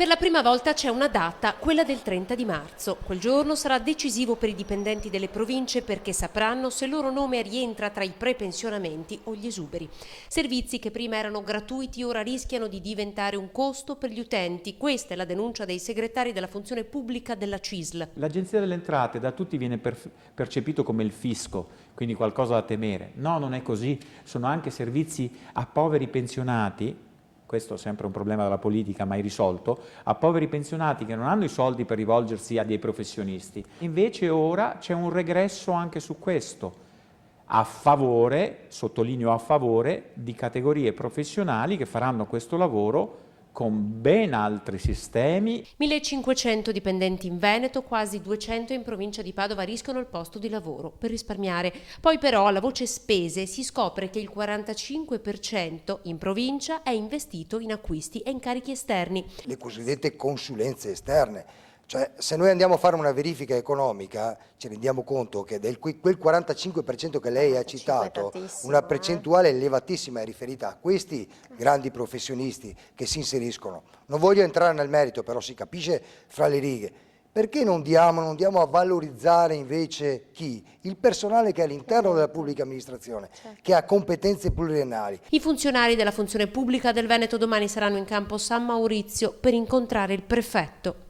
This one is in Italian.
Per la prima volta c'è una data, quella del 30 di marzo. Quel giorno sarà decisivo per i dipendenti delle province perché sapranno se il loro nome rientra tra i prepensionamenti o gli esuberi. Servizi che prima erano gratuiti ora rischiano di diventare un costo per gli utenti. Questa è la denuncia dei segretari della funzione pubblica della CISL. L'Agenzia delle Entrate da tutti viene percepito come il fisco, quindi qualcosa da temere. No, non è così. Sono anche servizi a poveri pensionati. Questo è sempre un problema della politica mai risolto, a poveri pensionati che non hanno i soldi per rivolgersi a dei professionisti. Invece ora c'è un regresso anche su questo, a favore, sottolineo a favore, di categorie professionali che faranno questo lavoro con ben altri sistemi. 1500 dipendenti in Veneto, quasi 200 in provincia di Padova rischiano il posto di lavoro per risparmiare. Poi però alla voce spese si scopre che il 45% in provincia è investito in acquisti e incarichi esterni. Le cosiddette consulenze esterne. Cioè, se noi andiamo a fare una verifica economica ci rendiamo conto che quel 45% che lei ha citato, una percentuale elevatissima è riferita a questi grandi professionisti che si inseriscono. Non voglio entrare nel merito, però si capisce fra le righe. Perché non diamo a valorizzare invece chi? Il personale che è all'interno della pubblica amministrazione, che ha competenze pluriennali. I funzionari della funzione pubblica del Veneto domani saranno in campo San Maurizio per incontrare il prefetto.